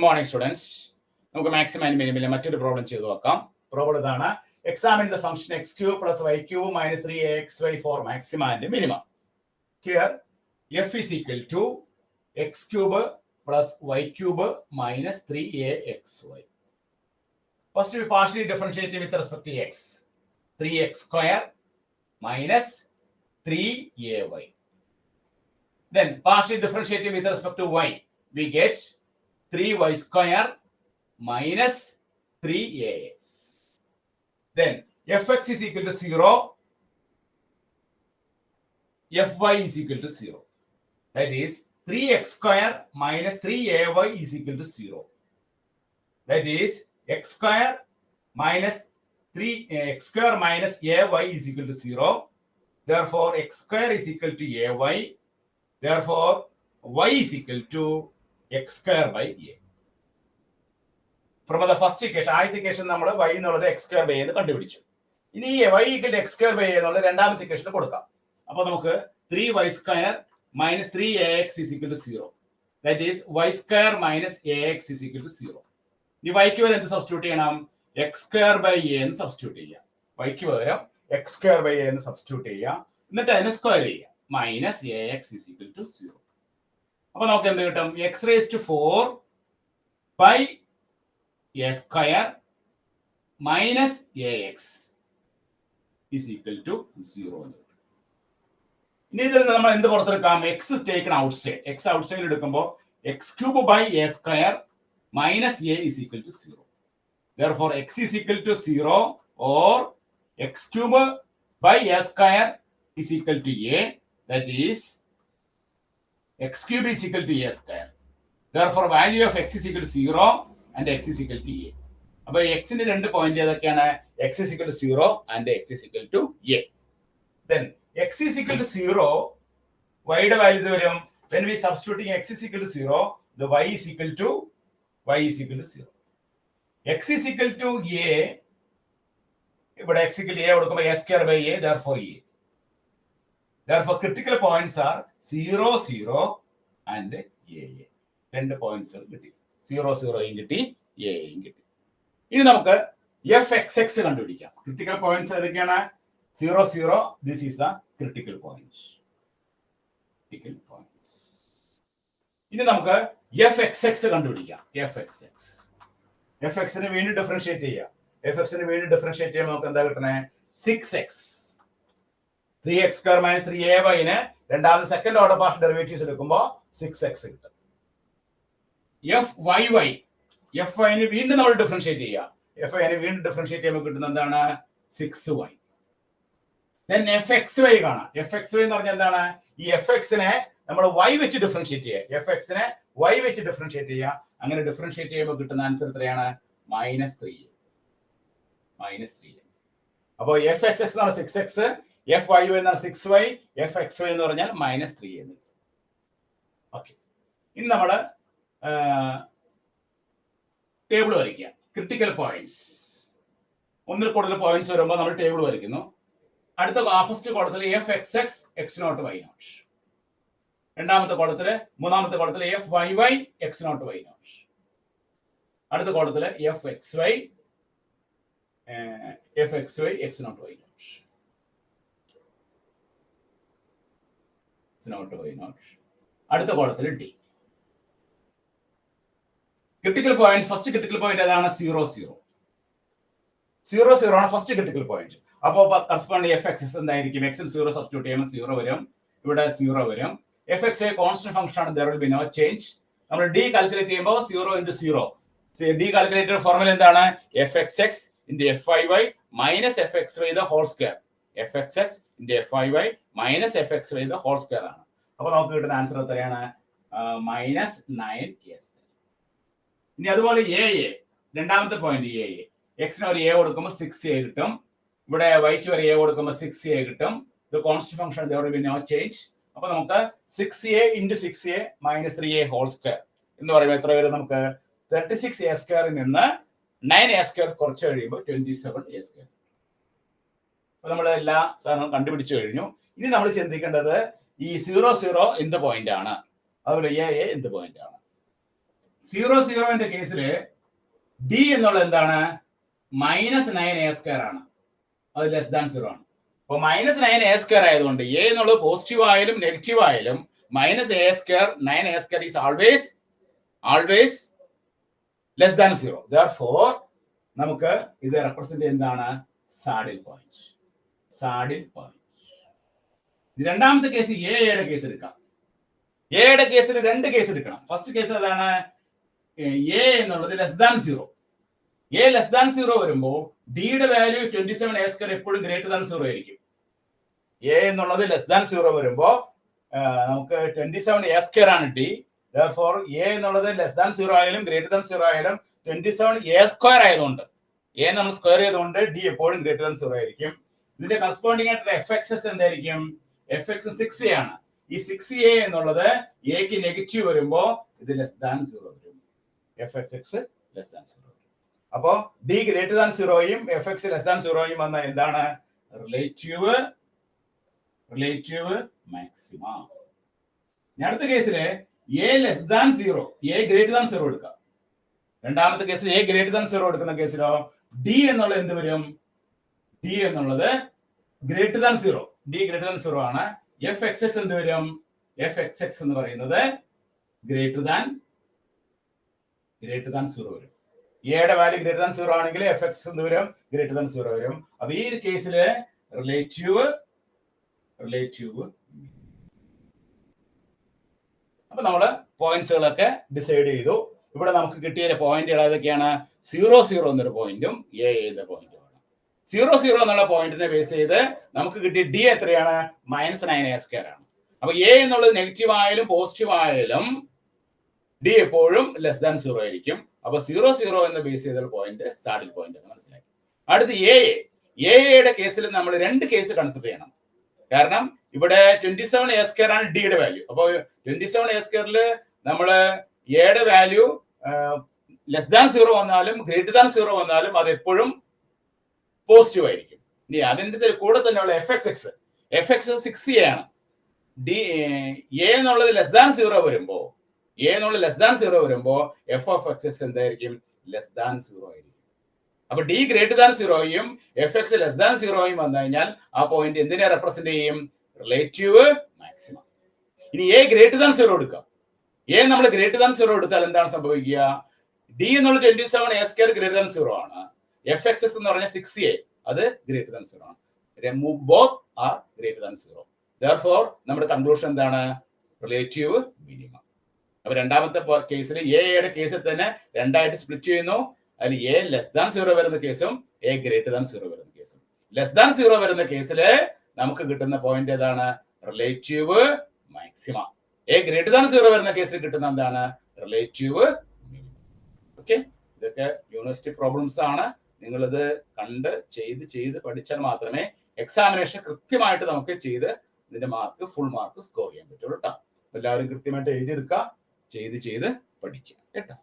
morning, students. നമുക്ക് maximum and minimum മറ്റൊരു problem ചെയ്തു നോക്കാം. പ്രോബ്ലം ഇതാണ്. Examine the function x cube plus y cube minus 3axy for maxima and minima. Here f is equal to x cube plus y cube minus 3axy. First we partially differentiate with respect to x. 3x square minus 3ay. Then partially differentiating with respect to y, we get 3y square minus 3ax. Then fx is equal to 0, fy is equal to 0. That is 3x square minus 3ay is equal to 0. That is x square minus 3x square minus ay is equal to 0. Therefore x square is equal to ay. Therefore y is equal to x square by a. From the first equation, ith equation നമ്മൾ y എന്നുള്ളത് x square by a എന്ന് കണ്ടുപിടിച്ചു. ഇനി y equal to x square by a എന്നുള്ള രണ്ടാമത്തെ equation കൊടുക്കാം. അപ്പോൾ നമുക്ക് 3y square minus 3ax is equal to 0. That is y square minus ax is equal to 0. ഇനി y ക്ക് പകരം എന്ത് സബ്സ്റ്റിറ്റ്യൂട്ട് ചെയ്യണം? x square by a എന്ന് സബ്സ്റ്റിറ്റ്യൂട്ട് ചെയ്യാം. y ക്ക് പകരം x square by a എന്ന് സബ്സ്റ്റിറ്റ്യൂട്ട് ചെയ്യാം. എന്നിട്ട് അതിനെ സ്ക്വയർ ചെയ്യാം. Minus ax is equal to 0. അപ്പോൾ നമുക്ക് എന്ത് കിട്ടും? x raised to 4 by a square minus ax is equal to 0. ഇനി ഇതിൽ നമ്മൾ എന്ത് പുറത്തെടുക്കാം? x taken outside. x outside എടുക്കുമ്പോൾ x cube by a square minus a is equal to 0. Therefore x is equal to 0 or x cube by a square is equal to a. That is x cube is equal to a square. Therefore value of x is equal to 0 and x is equal to a. അപ്പോൾ x ന്റെ രണ്ട് point ഏതൊക്കെയാണ്? x is equal to 0 and x is equal to a. Then x is equal to 0, y യുടെ value വരും. When we substituting x is equal to 0, the y is equal to 0. x is equal to a, ഇവിടെ x equal to a കൊടുക്കുമ്പോൾ a square by a, therefore a. Therefore critical points are 0, 0 and a. രണ്ട് points കിട്ടി. 0, 0 കിട്ടി, a കിട്ടി. ഇനി നമുക്ക് fxx കണ്ടുപിടിക്കാം. Critical points ഏതൊക്കെയാണ്? 0, 0. This is the critical point. Critical points. ഇനി നമുക്ക് fxx കണ്ടുപിടിക്കാം. fx നെ വീണ്ടും ഡിഫറൻഷിയേറ്റ് ചെയ്യാം. fx നെ വീണ്ടും ഡിഫറൻഷിയേറ്റ് ചെയ്യുമ്പോൾ നമുക്ക് എന്താ കിട്ടണേ? 6x. 3x square minus 3ay നെ രണ്ടാമത്തെ സെക്കൻഡ് ഓർഡർ പാർഷ്യൽ ഡെറിവേറ്റീവ്സ് എടുക്കുമ്പോൾ 6x കിട്ടും. fy നെ വീണ്ടും നമ്മൾ ഡിഫറൻഷിയേറ്റ് ചെയ്യുക. fy നെ വീണ്ടും ഡിഫറൻഷിയേറ്റ് ചെയ്യുമ്പോൾ കിട്ടുന്നത് എന്താണ്? 6y. then fxy കാണാം. fxy എന്ന് പറഞ്ഞാൽ എന്താണ്? ഈ fx നെ നമ്മൾ y വെച്ച് ഡിഫറൻഷിയേറ്റ് ചെയ്യുക. fx നെ y വെച്ച് ഡിഫറൻഷിയേറ്റ് ചെയ്യുക. അങ്ങനെ ഡിഫറൻഷിയേറ്റ് ചെയ്യുമ്പോൾ കിട്ടുന്ന ആൻസർ എത്രയാണ്? -3. അപ്പോൾ fxx എന്ന് പറഞ്ഞാൽ 6x, fy എന്ന് പറഞ്ഞാൽ 6y, fxy എന്ന് പറഞ്ഞാൽ -3 എന്ന്. ഓക്കെ, ഇനി നമ്മൾ ടേബിൾ വരയ്ക്കുക. ക്രിട്ടിക്കൽ പോയിന്റ്സ്, ഒന്നിൽ കൂടുതൽ പോയിന്റ്സ് വരുമ്പോൾ നമ്മൾ ടേബിൾ വരയ്ക്കുന്നു. അടുത്ത ഫസ്റ്റ് കോളത്തിൽ fxx x0 y0, രണ്ടാമത്തെ കോളത്തിൽ മൂന്നാമത്തെ കോളത്തിൽ fyy x0 y0, അടുത്ത കോളത്തിൽ fxy x0 y0. അടുത്ത കോളത്തിൽ d. Critical point, first critical point ഏതാണ്? 0, 0 ആണ് ഫസ്റ്റ് ക്രിട്ടിക്കൽ പോയിന്റ്. അപ്പോൾ കറസ്പോണ്ടിങ് fxx എന്തായിരിക്കും? x ന് 0 സബ്സ്റ്റിറ്റ്യൂട്ട് ചെയ്യുമ്പോൾ 0 വരും, ഇവിടെ 0 വരും. fx കോൺസ്റ്റന്റ് ഫംഗ്ഷൻ ആണ്, there will be no change. നമ്മൾ d കാൽക്കുലേറ്റ് ചെയ്യുമ്പോൾ 0 into 0. d കാൽക്കുലേറ്റർ ഫോർമുല എന്താണ്? fxx into fyy minus fxy the whole square. fxx into fyy minus fxy the whole square ആണ്. അപ്പോൾ നമുക്ക് കിട്ടുന്ന ആൻസർ എത്രയാണ്? -9s. ഇനി അതുപോലെ രണ്ടാമത്തെ പോയിന്റ് x ന് ഒരു a കൊടുക്കുമ്പോൾ 6a കിട്ടും, ഇവിടെ y ക്ക് ഒരു a കൊടുക്കുമ്പോൾ 6a കിട്ടും. ഇത് constant function, there will be no change. അപ്പോൾ നമുക്ക് 6a into 6a minus 3a whole square എന്ന് പറയുമ്പോൾ എത്ര വരും? നമുക്ക് 36a square നിന്ന് 9a square കുറച്ച് കഴിയുമ്പോൾ 27a square. അപ്പോൾ നമ്മൾ എല്ലാ സാധനവും കണ്ടുപിടിച്ചു കഴിഞ്ഞു. ഇനി നമ്മൾ ചിന്തിക്കേണ്ടത് ഈ 0, 0 എന്ത് പോയിന്റ് ആണ്, അതുപോലെ a എന്ത് പോയിന്റ് ആണ്. 0 കേസിൽ ഡി എന്നുള്ളത് എന്താണ്? -9a² ആണ്. അത് ലെസ് ദാൻ 0 ആണ്. അപ്പൊ -9a² ആയതുകൊണ്ട് എ എന്നുള്ളത് പോസിറ്റീവ് ആയാലും നെഗറ്റീവ് ആയാലും -a² 9a² is always less than 0. Therefore നമുക്ക് ഇത് റെപ്രസെന്റ് എന്താണ്? Saddle point. രണ്ടാമത്തെ കേസ് എയുടെ കേസ് എടുക്കാം. എയുടെ കേസിൽ രണ്ട് കേസ് എടുക്കണം. ഫസ്റ്റ് കേസ് അതാണ് എ എന്നുള്ളത് less than 0. A less than 0 വരുമ്പോൾ ഡിയുടെ വാല്യൂ 27a² എപ്പോഴും ഗ്രേറ്റർ ദാൻ 0 ആയിരിക്കും. എ എന്നുള്ളത് ലെസ് ദാൻ 0 വരുമ്പോൾ നമുക്ക് 27a² ആണ് ഡി. Therefore എ എന്നുള്ളത് ലെസ് ദാൻ 0 ആയാലും ഗ്രേറ്റർ ദാൻ 0 ആയാലും 27a² ആയതുകൊണ്ട് എ നമ്മൾ സ്ക്വയർ ചെയ്തുകൊണ്ട് ഡി എപ്പോഴും ഗ്രേറ്റർ ദാൻ 0 ആയിരിക്കും. ഇതിന്റെ കറസ്പോണ്ടിങ് ആയിട്ടുള്ള എഫ്എക്സസ് എന്തായിരിക്കും? എഫ്എക്സ് 6a ആണ്. ഈ 6a എന്നുള്ളത് എക്ക് നെഗറ്റീവ് വരുമ്പോൾ ഇത് ലെസ് ദാൻ 0 വരും. F X less than 0. അപ്പോ ഡി ഗ്രേറ്റർ ദാൻ 0യും എഫ്എക്സ് ലെസ് ദാൻ 0യും വന്ന എന്താണ്? Relative maxima. അടുത്ത കേസില് A less than 0, A greater than 0 എടുക്കാം. രണ്ടാമത്തെ കേസിൽ എ ഗ്രേറ്റർ ദാൻ 0 എടുക്കുന്ന കേസിലോ ഡി എന്നുള്ളത് എന്ത് വരും? ഡി എന്നുള്ളത് greater than 0. D greater than 0 ആണ്. എഫ് എക്സ് എക്സ് എന്ത് വരും? എഫ് എക്സ് എക്സ് എന്ന് പറയുന്നത് ഗ്രേറ്റർ ദാൻ 0 വരും. എയുടെ വാല്യൂ ഗ്രേറ്റർ ദാൻ 0 ആണെങ്കിൽ എഫ് എക്സ് എന്ത് വരും? ഗ്രേറ്റർ ദാൻ 0 വരും. അപ്പൊ ഈ ഒരു കേസില് റിലേറ്റീവ് അപ്പൊ നമ്മള് പോയിന്റ്സുകളൊക്കെ ഡിസൈഡ് ചെയ്തു. ഇവിടെ നമുക്ക് കിട്ടിയ പോയിന്റുകൾ ഏതൊക്കെയാണ്? 0 എന്നൊരു പോയിന്റും എ എന്ന പോയിന്റുമാണ്. 0 എന്നുള്ള പോയിന്റിനെ ബേസ് ചെയ്ത് നമുക്ക് കിട്ടിയ ഡി എത്രയാണ്? -9a² ആണ്. അപ്പൊ എ എന്നുള്ളത് നെഗറ്റീവ് ആയാലും പോസിറ്റീവ് ആയാലും ഡി എപ്പോഴും ലെസ് ദാൻ 0 ആയിരിക്കും. അപ്പൊ 0 എന്ന് ബേസ് ചെയ്ത പോയിന്റ് സാഡിൽ പോയിന്റ് എന്ന് മനസ്സിലാക്കി. അടുത്ത് എയുടെ കേസിൽ നമ്മൾ രണ്ട് കേസ് കൺസിഡർ ചെയ്യണം. കാരണം ഇവിടെ 27a² ആണ് ഡിയുടെ വാല്യൂ. അപ്പൊ 27a² നമ്മള് എയുടെ വാല്യൂ ലെസ് ദാൻ 0 വന്നാലും ഗ്രേറ്റർ ദാൻ 0 വന്നാലും അത് എപ്പോഴും പോസിറ്റീവ് ആയിരിക്കും. ഇനി അതിന്റെ കൂടെ തന്നെയുള്ള എഫ് എക്സ് 6a ആണ്. ഡി എ എന്നുള്ളത് ലെസ് ദാൻ 0 വരുമ്പോ എഫ് ഓഫ് എക്സ് എക്സ് എന്തായിരിക്കും? ലെസ് ദാൻ 0 ആയിരിക്കും. അപ്പൊ ഡി ഗ്രേറ്റർ ദാൻ 0യും എഫ് എക്സ് ലെസ് ദാൻ 0യും വന്നു കഴിഞ്ഞാൽ ആ പോയിന്റ് എന്തിനെ റെപ്രസെന്റ് ചെയ്യും? Relative maximum. ഇനി എ ഗ്രേറ്റർ ദാൻ 0 എടുക്കാം. എ നമ്മൾ ഗ്രേറ്റർ ദാൻ 0 എടുത്താൽ എന്താണ് സംഭവിക്കുക? ഡി എന്നുള്ള 27a² ഗ്രേറ്റർ ദാൻ 0 ആണ്. എഫ് എക്സ് എസ് എന്ന് പറഞ്ഞ 6a അത് ഗ്രേറ്റർ ദാൻ 0 ആണ്. Both are greater than 0. Therefore നമ്മുടെ കൺക്ലൂഷൻ എന്താണ്? Relative minimum. അപ്പൊ രണ്ടാമത്തെ കേസിൽ എയുടെ കേസിൽ തന്നെ രണ്ടായിട്ട് സ്പ്ലിറ്റ് ചെയ്യുന്നു. അതിൽ എ ലെസ് ദാൻ 0 വരുന്ന കേസും എ ഗ്രേറ്റർ ദാൻ 0 വരുന്ന കേസും. ലെസ് ദാൻ 0 വരുന്ന കേസില് നമുക്ക് കിട്ടുന്ന പോയിന്റ് ഏതാണ്? Relative maxima. A greater than 0 വരുന്ന കേസിൽ കിട്ടുന്ന എന്താണ്? Relative minimum. ഓക്കെ, ഇതൊക്കെ യൂണിവേഴ്സിറ്റി പ്രോബ്ലംസ് ആണ്. നിങ്ങളിത് കണ്ട് ചെയ്ത് പഠിച്ചാൽ മാത്രമേ എക്സാമിനേഷൻ കൃത്യമായിട്ട് നമുക്ക് ചെയ്ത് ഇതിന്റെ ഫുൾ മാർക്ക് സ്കോർ ചെയ്യാൻ പറ്റുള്ളൂ കേട്ടോ. എല്ലാവരും കൃത്യമായിട്ട് എഴുതിയെടുക്കുക, ചെയ്ത് പഠിക്കുക കേട്ടോ.